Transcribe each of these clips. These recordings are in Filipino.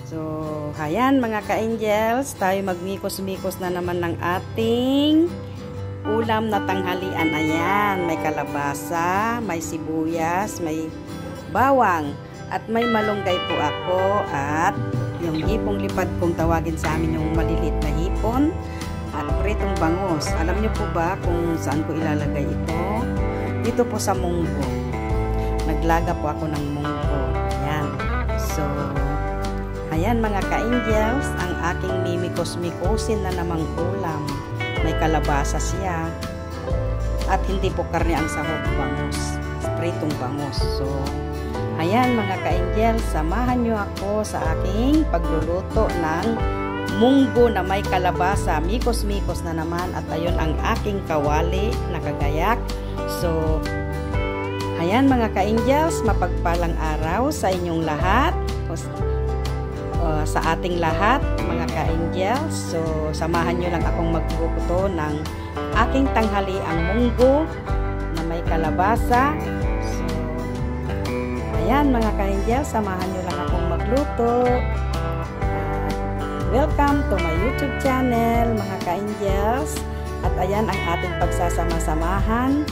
So, ayan mga ka-angels, tayo magmikos-mikos na naman ng ating ulam na tanghalian. Ayan, may kalabasa, may sibuyas, may bawang, at may malunggay po ako, at yung hipong lipad kung tawagin sa amin, yung maliliit na hipon, at pritong bangus. Alam niyo po ba kung saan ko ilalagay ito? Dito po sa munggo. Naglaga po ako ng munggo. Ayan. So, ayan mga ka-angels, ang aking mimikos-mikosin na namang ulam. May kalabasa siya. At hindi po karne ang sahog, bangus. Pritong bangus. So, ayan mga ka-angels, samahan nyo ako sa aking pagluluto ng munggo na may kalabasa. Mikos-mikos na naman. At ayun ang aking kawali na kagayak. So, ayan mga ka-angels, mapagpalang araw sa inyong lahat. Sa ating lahat mga ka-angels. So, samahan nyo lang akong magluto ng aking tanghaliang munggo na may kalabasa. So, ayan mga ka-angels, samahan nyo lang akong magluto. Welcome to my YouTube channel mga ka-angels. At ayan ang ating pagsasama-samahan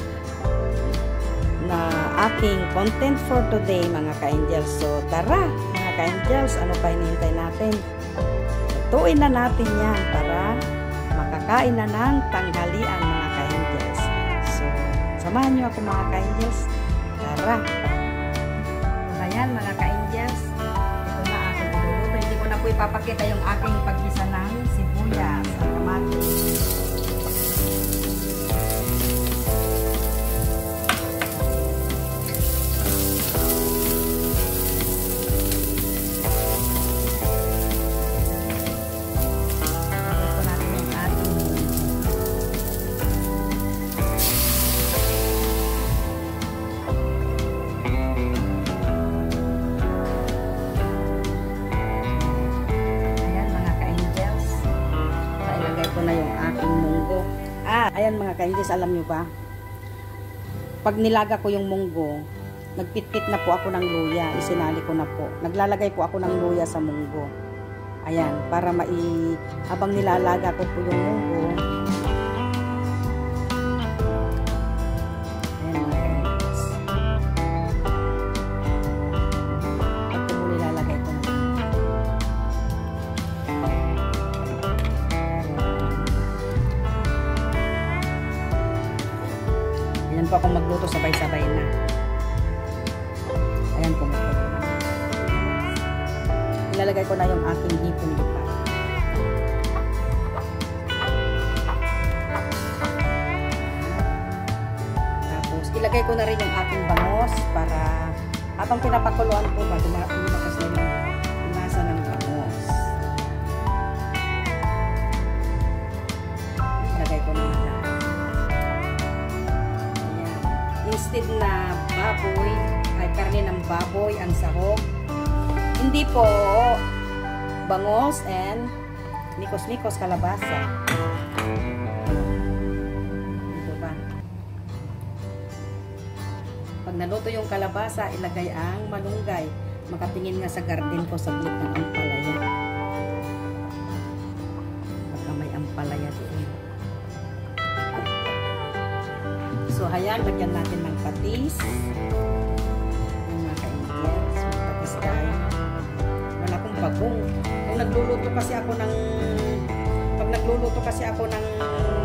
na aking content for today mga ka-angels. So, tara mga ka-angels, ano pa hinihintay natin? Lutuin na natin yan para makakain na ng tanghalian mga ka-angels. So, samahan nyo ako mga ka-angels. Tara! Ayan mga ka-angels, ito na aking iluluto. Hindi ko na po ipapakita yung aking paggisa ng sibuyas at kamatis. Ayan mga ka-angels, alam nyo ba? Pag nilaga ko yung munggo, nagpitpit na po ako ng luya. Isinali ko na po. Naglalagay po ako ng luya sa munggo. Ayan, para habang nilalaga ko po yung munggo. Ayan mga ka-angels. At po nilalagay ko na. Ayan po akong magluto sabay-sabay na. Ayan po magluto na. Ilalagay ko na yung aking hipon dito. Tapos ilagay ko na rin yung aking bangus para habang pinapakuluan ko ba, lumakas na yung lasa ng bangus. Ilagay ko na lahat. Instead na baboy, ay karne ng baboy ang sahog, hindi po bangus and mikos-mikos kalabasa. Ito ba? Pag naluto yung kalabasa, ilagay ang malunggay. Makatingin nga sa garden ko sa glit ng ampalaya. Baka may ampalaya doon. So, ayan, lagyan natin ng patis. Yung mga ka-angels, may patis tayo. Wala akong bagong. Pag nagluluto kasi ako ng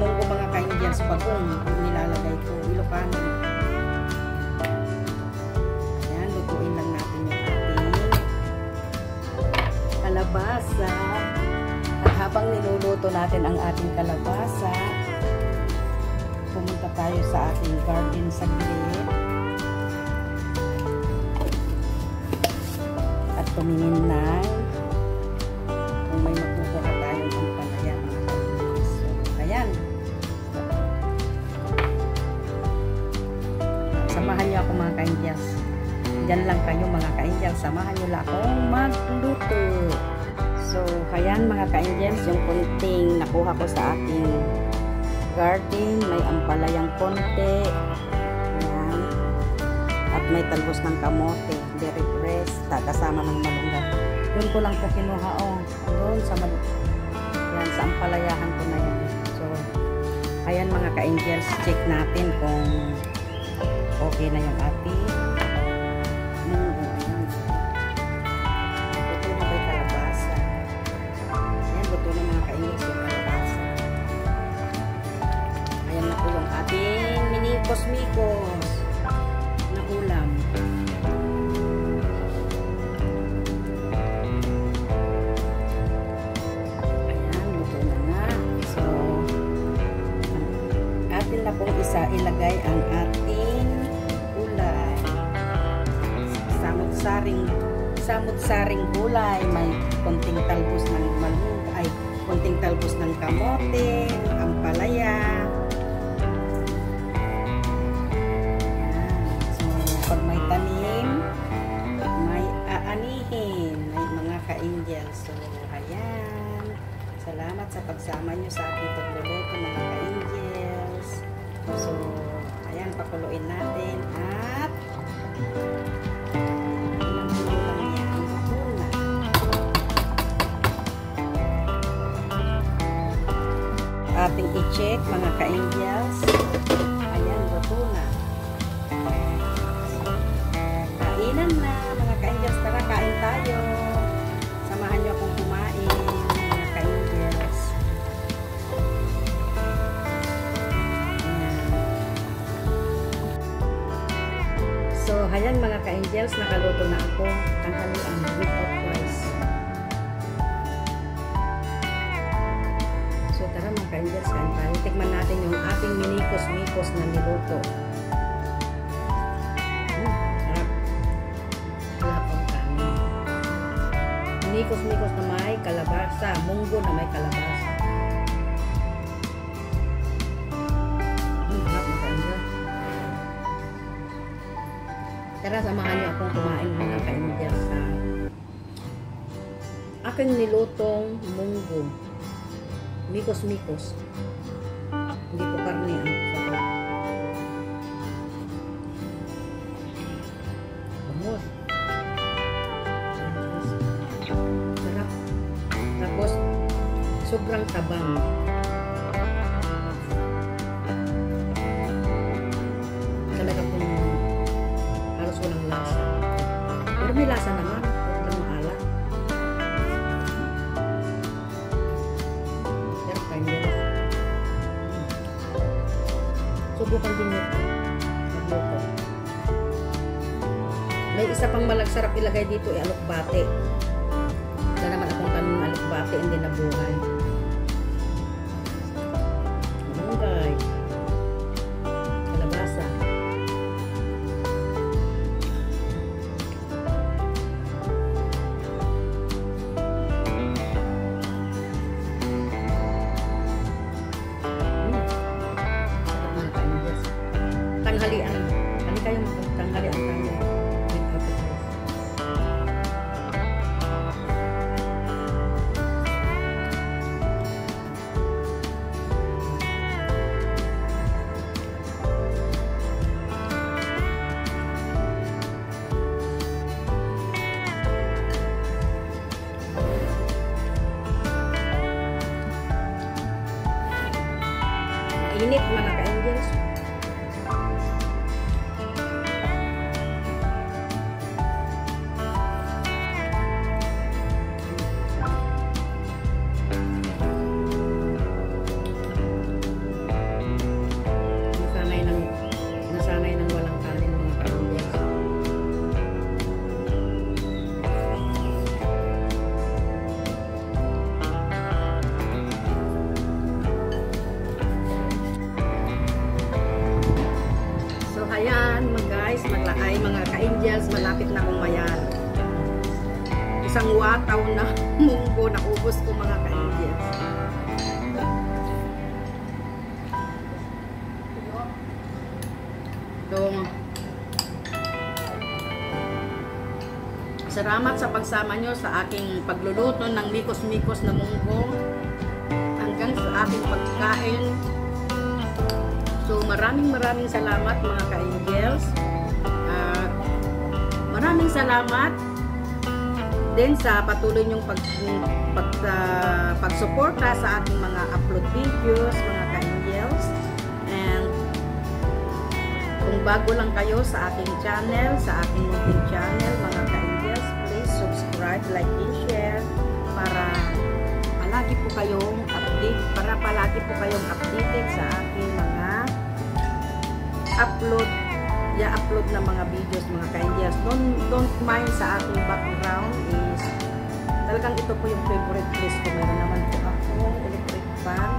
munggo mga ka-angels, bagong nilalagay ko, Ilocano. Ayan, lutuin lang natin yung ating kalabasa. At habang niluluto natin ang ating kalabasa, pumunta tayo sa ating garden saglit at tumingin na kung may makukuha tayong ampalaya mga ka-angels. So, ayan, samahan nyo ako mga ka-angels. Diyan lang kayo mga ka-angels, samahan nyo lang akong magluto. So ayan mga ka-angels, yung kunting nakuha ko sa aking garden, may ampalayang konti. Ayan. At may talbos ng kamote, very fresh, kasama ng malunggay. Doon ko lang po kinuha, doon sa yan, sa ampalayahan ko na yan. So, ayan mga ka-angels, check natin kung okay na yung ating munggo. Buto na ba yung kalabasa? Ayan, buto na mga ka-angels yung kalabasa. Ayan na po yung ating minikos-mikos na ulam. Na pong isa ilagay ang ating gulay. Samut-saring gulay, may konting talbos ng malunggay, konting talbos ng kamote, ampalaya. So, pag may tanim, may aanihin, may mga ka-angels. So, ayan. Salamat sa pagsama nyo sa ating pagluluto mga ka-angels. So, ayan, pakuluin natin at ating i-check mga ka-angels. Ayan, luto na. Kainan na mga ka-angels. Tara, kain tayo. Samahan nyo akong kumain mga ka-angels. So, ayan mga ka-angels, nakaluto na ako. Tanghalian without rice. So, tara mga ka-angels, kain tayo. Tikman natin yung ating minikos-mikos na niluto. Harap. Wala pang kanin. Minikos-mikos na may kalabasa. Munggo na may kalabasa. Harap mga ka-angels. Tara, samahan niyo akong kumain mga ka-angels sa aking nilutong munggo. Mikos-mikos. Hindi ko karne ang sarap. Bangus. Sarap. Tapos, sobrang tabang. Talaga pong halos walang lasa. Pero may lasa naman. Pero maalat. Pero ka-angels. Subukan din nito. Magluto. May isa pang malagsarap ilagay dito ay alokbate. Wala naman akong tanong alokbate, hindi nabuhay. Malunggay. Kalabasa. Tanghalian. Ano kayo tanghalian tayo? Mainit mga ka-angels. Nasanay ng walang kanin mga ka-angels. So ayan mga guys, mga ka-angels, malapit na akong mayan. Isang wataw na munggo na ubos ko mga ka-angels. So, salamat sa pagsama nyo sa aking pagluluto ng mikos-mikos na munggo hanggang sa aking pagkain. So, maraming salamat mga ka-angels. Maraming salamat din sa patuloy niyong pagsuporta sa ating mga upload videos, mga ka-angels. And kung bago lang kayo sa aking channel, sa aking munting channel, mga ka-angels, please subscribe, like, and share para palagi po kayong updated sa aking mga upload na mga videos, mga ka-angels. Don't mind sa aking background is talagang ito po yung favorite place ko. Meron naman po akong electric fan.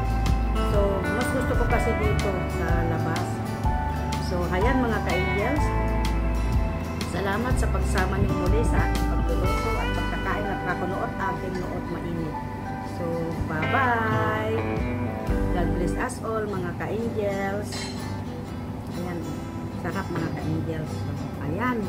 So, mas gusto ko kasi dito sa labas. So, ayan mga ka-angels. Salamat sa pagsama niyo muli sa aking pagluluto at pagkakain at kakunoot aking noot mainit. So, bye-bye! God bless us all, mga ka-angels. Ayan. Sarap mga ka-angels. Ayan.